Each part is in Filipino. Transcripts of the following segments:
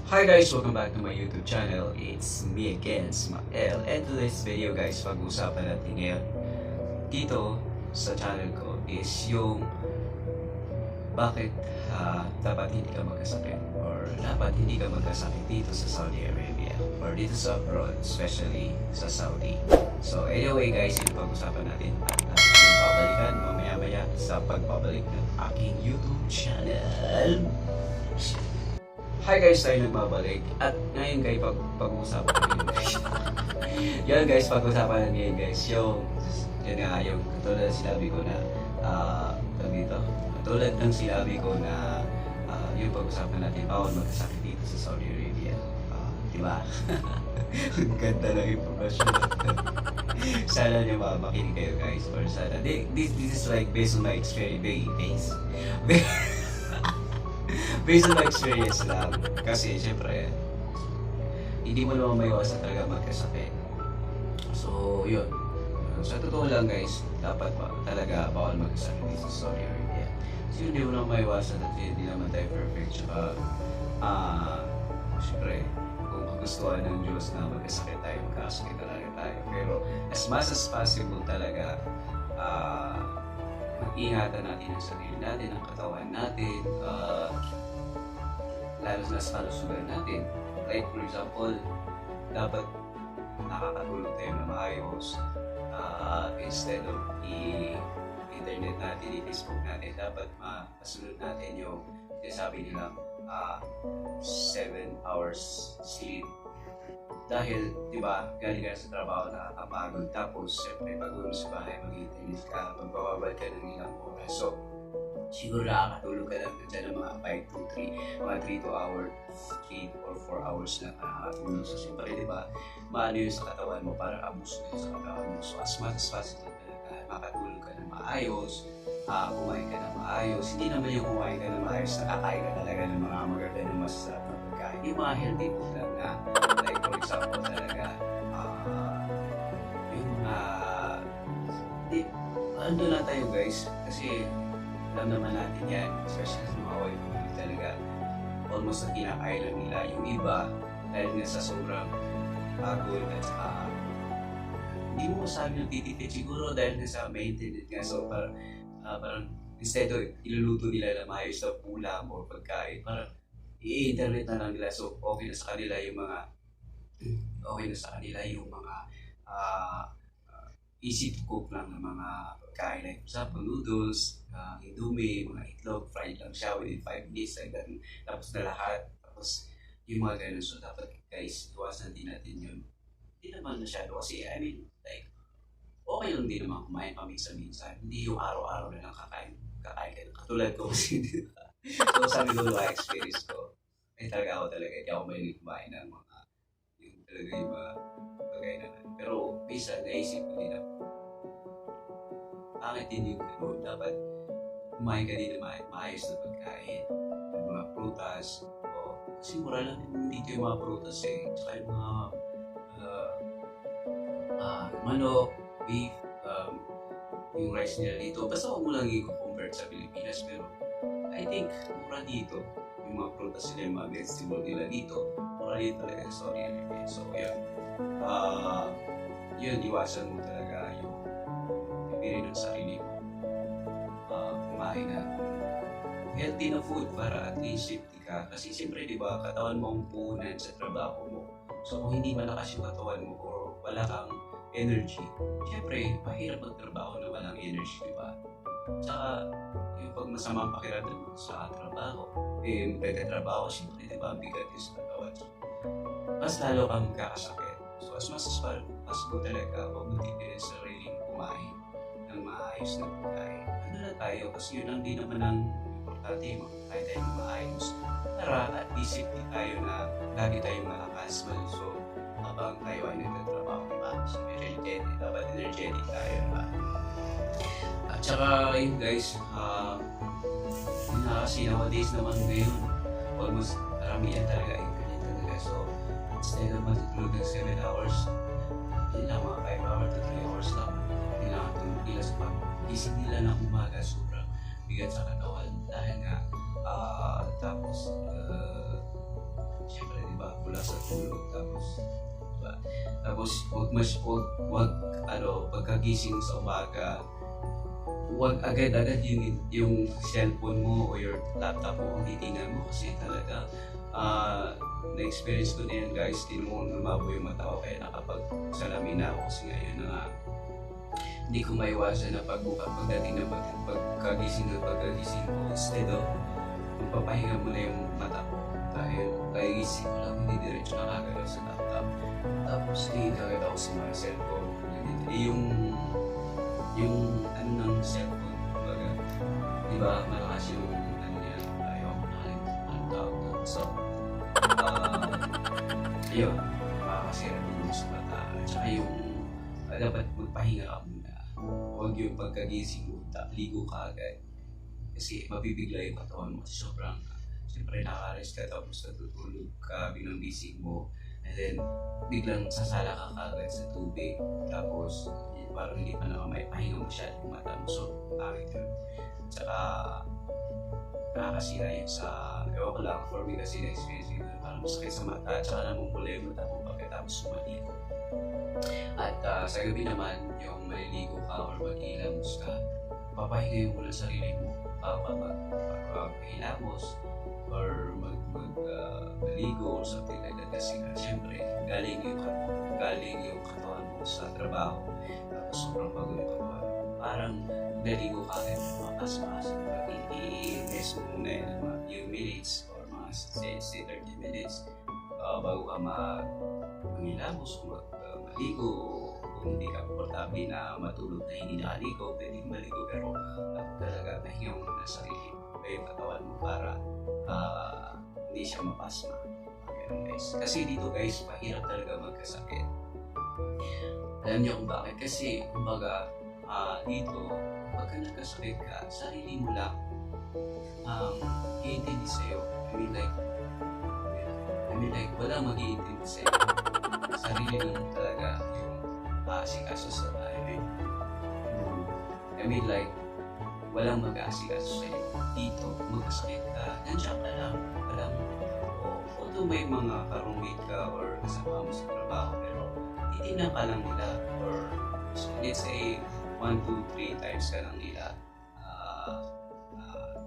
Hi guys! Welcome back to my YouTube channel. It's me again, Smael. And today's video guys, pag-uusapan natin ngayon dito sa channel ko is yung bakit dapat hindi ka magkasakit or dapat hindi ka magkasakit dito sa Saudi Arabia or dito sa abroad, especially sa Saudi. So anyway guys, yung pag-usapan natin at ating pabalikan mamaya-maya sa pagbabalik ng aking YouTube channel. Hi guys, tayo nagbabalik at ngayon guys pag-uusapan natin guys. Yan guys, pag-uusapan natin ngayon guys yung katulad ng sinabi ko na katulad ng sinabi ko na yung pag-usapan natin bawal magkasakit dito sa Saudi Arabia. Diba? Ang ganda ng impormasyon. Sana niyo makinig kayo guys or sana this is like based on my experience based on my experience lang. Kasi syempre hindi mo naman maiwasan talaga magkasakit. So yun, sa totoo lang guys, dapat talaga bawal magkasakit dito sa Saudi Arabia. So hindi mo naman maiwasan at hindi naman tayo perfect. Tsaka syempre kung gustuhan ng Diyos na magkasakit tayo, magkasakit talaga tayo. Pero as much as possible talaga mag-ingatan natin ang sarili natin, ang katawan natin, lalo na sa kalusugan natin. Like for example, dapat nakakatulog tayo na maayos. Instead of i-internet natin, i-Facebook natin, dapat masunod natin yung sabi nilang 7 hours sleep. Dahil, di ba, galing ka sa trabaho, nakakapagod, tapos siyempre pag uwi sa bahay, mag-internet ka, magbababal ka ng ilang oras. So, siguro nakakatulog ka lang dyan ng mga 5 to 3, mga 3 to 4 hours na nakakatulog. So, siyempre, di ba, maano yun sa katawan mo, para abuso yun sa katawan mo. So, as much as possible talaga, makatulog ka ng maayos, kumain ka ng maayos. Hindi naman yung kumain ka ng maayos, nakakain ka talaga ng mga magagandang masasarap na pagkain. Yung mga healthy food lang na, like for example talaga, yung ando na tayo guys, kasi alam naman natin yan, especially sa mga OFW talaga, almost na kinakain lang nila. Yung iba, dahil nga sa sobrang pagod at hindi mo masabi ng titipid, siguro dahil nga sa maintenance nga, so parang instead of iluluto nila na maayos na ulam o pagkain, parang i-internet na lang nila. So okay na sa kanila yung mga easy to cook lang ng mga pagkain, like for example noodles, indomie, mga itlog, fried lang siya within 5 minutes, like that, tapos na lahat, tapos yung mga ganun. So dapat guys, iwasan din natin yun. Hindi naman masyado kasi like okay lang din naman kumain paminsan-minsan, hindi yung araw-araw na lang kakain ka katulad ko kasi so sabi ko yung experience ko, talaga ako hindi ako mahilig kumain ng mga yung talaga yung mga bagay na pero minsan naisip ko din na bakit din yung gano'n, dapat kumain ka din na maayos na pagkain, yung mga prutas, kasi mura lang din dito yung mga prutas tsaka yung mga manok, beef, yung rice nila dito. Basta huwag mo lang i-compare sa Pilipinas, pero I think mura dito. Yung mga prutas nila, yung mga vegetable nila dito, mura dito talaga sa Saudi Arabia. So yun, iwasan mo talaga yung pipirin ng sarili mo. Kumain na healthy na food para at least safety ka. Kasi siyempre, di ba, katawan mo ang puhunan sa trabaho mo. So kung hindi malakas yung katawan mo or wala kang energy, syempre, mahirap magtrabaho na walang energy, di ba? Tsaka, yung pag masama ang pakiramdam mo sa trabaho, magtatrabaho, syempre, di ba, ang bigat yung sa katawan. Mas lalo kang magkakasakit. So, as much as possible talaga, huwag mo tipirin sa sarili mo kumain ng maayos na pagkain. Ano na tayo, kasi yun ang di naman ang importante, makakain tayo ng maayos. Para at least safety tayo na lagi tayong malakas, malusog, habang tayo ay nagtatrabaho, diba? So, dapat energetic tayo, diba? At saka, yun guys, kasi nowadays naman ngayon, almost maramihan talaga internet talaga. So, instead of matutulog ng 7 hours, yun lang, mga 5 hours to 3 hours lang. Hindi lang tulog nila sa pag-isip nila ng umaga, sobrang bigat sa katawan. Dahil nga, tapos, syempre, oras sa tulog. Tapos wag pagkagising sa umaga, wag agad-agad yung cellphone mo o your laptop mo ang titingnan mo, kasi talaga na-experience ko na yan guys, di mo lumabo yung mata ko, kaya nakapag-salamin na ako kasi ngayon na nga hindi ko maiwasan na pagdating ng pagkagising ko, instead of magpapahinga mo na yung mata ko dahil kagising ko lang, hindi diretso nakagalaw sa laptop, tapos hindi kagad ako sa mga cellphone. Yung ano ng cellphone, kumbaga, di ba malakas yung ano niya, ayaw ko nakalimutan ang tawag doon. So yun, makakasira din sa mata. At saka yung dapat magpahinga ka muna, huwag yung pagkagising mo ligo ka agad, kasi mabibigla yung katawan mo, kasi siyempre naka-rest ka, tapos natutulog ka, binambising mo, and then biglang sasala ka kagad sa tubig, tapos parang hindi pa naman may pahinga masyado yung mata mo, so bakit yun? Tsaka nakakasira yun sa, ewan ko lang, for me kasi na-experience yun, parang masakit sa mata, tsaka namumula yung mata mo pagkatapos sumaligo. At sa gabi naman, yung maliligo ka or maghihilamos ka, papahinga mo lang sarili mo, paghilamos or maligo or something like that, kasi siyempre galing yung katawan mo sa trabaho, tapos sobrang pagod yung katawan, parang naligo ka agad, mapas-pas, i-rest mo muna yun mga few minutes or mga 30 minutes bago ka maghilamos o maligo. Kung hindi ka komportable na matulog na hindi nakaligo, pwede maligo, pero talaga pahinga mo na sarili mo, yung katawan mo, para hindi siya mapasma. Ganun guys. Kasi dito guys, mahirap talaga magkasakit. Alam niyo kung bakit? Kasi kumbaga dito, pagka nagkasakit ka, sarili mo lang i-intindi sa'yo. I mean like wala mag-i-intindi sa'yo. Sarili lang talaga yung asikaso sa bahay. I mean like walang mag-aasikaso sa'yo. Dito, magkasakit ka, nandiyan ka lang. Although may mga ka-roommate ka or kasama mo sa trabaho, pero titignan ka lang nila, or let's say 1, 2, 3 times ka lang nila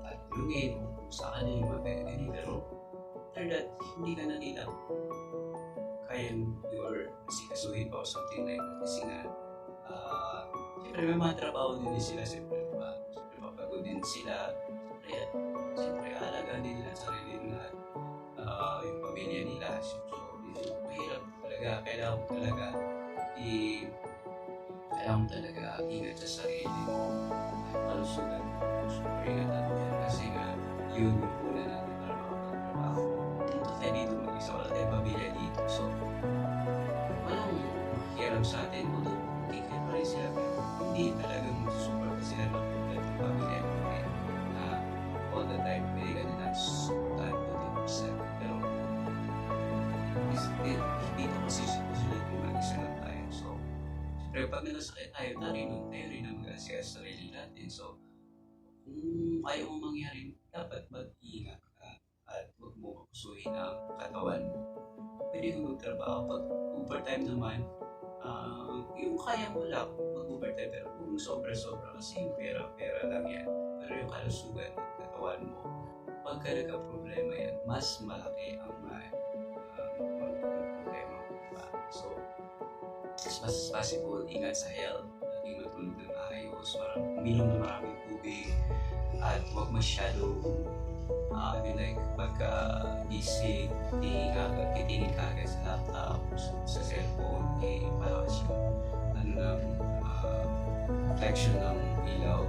tatulungin kung sa kanila yung magkakini, pero after that, hindi ka na nila kayang or asikasuhin pa o something like that, kasi nga siyempre may mga trabaho din sila, siyempre diba? Siyempre mapagod din sila, siyempre alaga din nila sarili nila, yung pamilya nila. So mahirap talaga, kailangan mo talaga ingat sa sarili mo, kalusugan mo, super ingatan mo yan, kasi nga yun yung puna natin para makapagtrabaho. Punta tayo dito, mag-isa wala tayong pamilya dito, so walang hirap sa atin, although tingin pa rin sila, pero hindi talagang super pa sila ng pamilya natin na all the time pwede ka nila supportahan 20%, pero dito kasi susunod yung mag-isa lang tayo. So siyempre pag nalasakit tayo, tayo rin ang mag-asya sa sarili natin. So kung ayaw mo mangyari, dapat mag-iingat ka at huwag mo kapusuhin ang katawan mo. Pwede kang magtrabaho. Pag overtime naman, yung kaya mo lang mag-overtime, pero kung sobra-sobra, kasi yung pera lang yan, pero yung kalusugan ng katawan mo, pagka nagka-problema yan, mas malaki ang problema mo pa. So as much as possible, ingat sa health, laging matulog ng ayos, uminom ng maraming tubig, at huwag masyado like pagka-gising, titingin ka agad sa laptop, sa cellphone, malakas yung reflection ng ilaw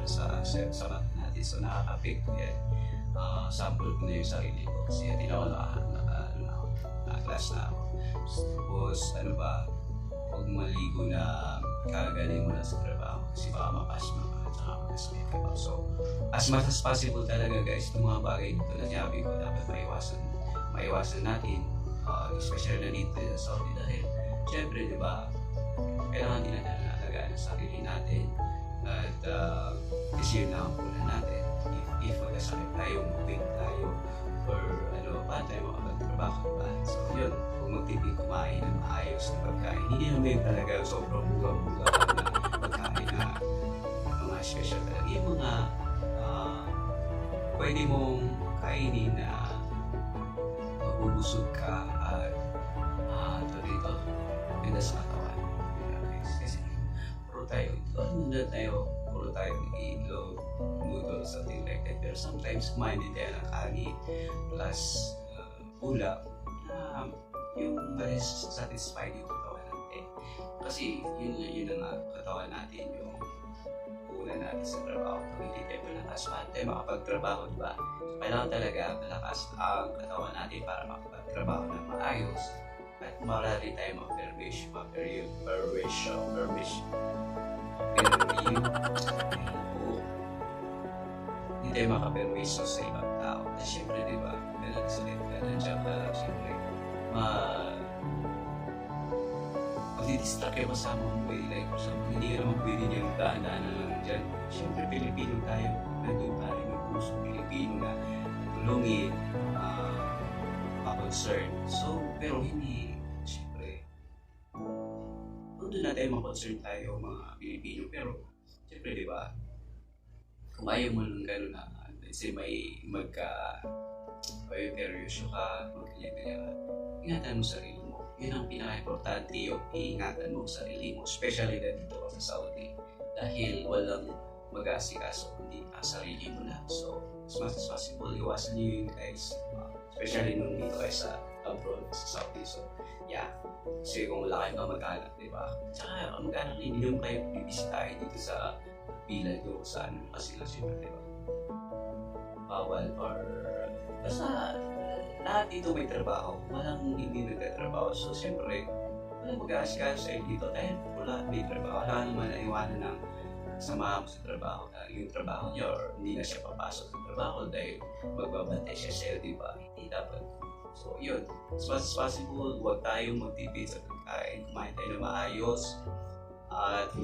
sa mata natin, so nakaka-affect yan. Sample ko na yung sarili ko, kasi hindi na ako naka-class na ako. Tapos huwag maligo na kagaling mo na sa trabaho, kasi baka mapasma ka at saka magkasakit ka pa. So as much as possible talaga guys, yung mga bagay dito na sinabi ko, dapat maiwasan natin, especially na dito sa Saudi, dahil syempre diba, kailangan din natin alagaan ang sarili natin, at kasi yun na ang puna natin. If magkasakit tayo, mag-wait tayo, or paano tayo makapagtrabaho ba? So yun, magtipid kumain ng maayos na pagkain. Hindi naman yung talaga sobrang buga-buga na pagkain na mga special talaga. Yung mga pwede mong kainin na mabubusog ka at ito dito, ganda sa katawan. Kasi puro tayo, puro tayo itlog, noodles, something like that. Pero sometimes kumain din tayo ng kanin plus ulam na yung satisfied yung katawan natin. Kasi yun ang katawan natin, yung una natin sa trabaho. Kung hindi tayo malakas, paano tayo makapagtrabaho, diba? So, kailangan talaga malakas ang katawan natin para makapagtrabaho ng maayos at marami tayo hindi tayo makaperwisyo sa ibang tao. Kasi syempre, di ba, nagsalit ka, nandiyan ka, syempre, magdidistract kayo kasama mong way. Like, for example, hindi ka naman pwede niyang daan-daan na lang dyan. Syempre, Pilipino tayo. Nandun tayo ng puso Pilipino na tulungin, ma-concern. So, pero hindi, syempre, doon na tayo ma-concern tayo, mga Pilipino. Pero, syempre, di ba, kung ayaw mo ng gano'n na, let's say may peryoso ka, magkanya-kanya ka, ingatan mo sarili mo. Yun ang pinaka-importante, yung iingatan mo sarili mo, especially na dito ka sa Saudi. Dahil walang mag-aasikaso, kundi ang sarili mo lang. So, as much as possible, iwasan nyo yun guys. Especially nung dito kayo sa abroad, sa Saudi. So, yeah. Kasi kung wala kayong kamag-anak, di ba? Tsaka kamag-anak, hindi naman kayo bibisitahin dito sa bilag o sa ano kasi lang siyempre, di ba? Bawal or basta lahat dito may trabaho. Walang hindi nagtatrabaho. So, siyempre, walang mag-aasikaso sa'yo dito dahil wala may trabaho. Wala naman na iwanan ng kasama mo sa trabaho. Yung trabaho niya or hindi na siya papasok sa trabaho dahil magbabantay siya sa'yo, di ba? Hindi dapat. So, yun. As much as possible, huwag tayong magtipid sa pagkain. Kumain tayo na maayos. At,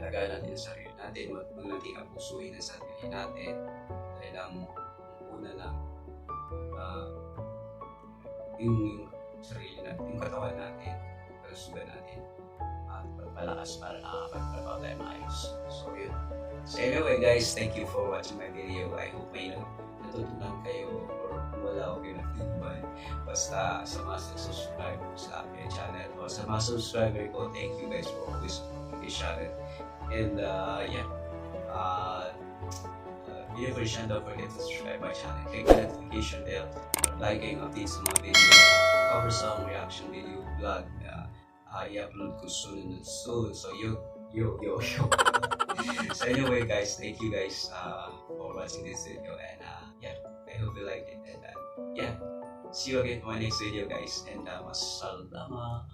lagaan natin ang sarili natin. Huwag natin abusuhin ang sarili natin. Dahil ang una lang, yung sarili natin, yung katawan natin, kalusugan natin, at pagpalakas para nakakapagtrabaho tayo maayos. So, yun. So, anyway guys, thank you for watching my video. I hope may natutunan kayo or wala ako kayo natutunan. Basta sa mga subscribe sa aking channel o sa mga subscriber ko, thank you guys for always supporting this channel. And don't forget to subscribe my channel. Click the notification bell for liking updates sa mga video, cover song, reaction video, vlog na i-upload ko soon. So yo. So anyway guys, thank you guys for watching this video, and I hope you like it, and see you again in my next video guys, and masalama.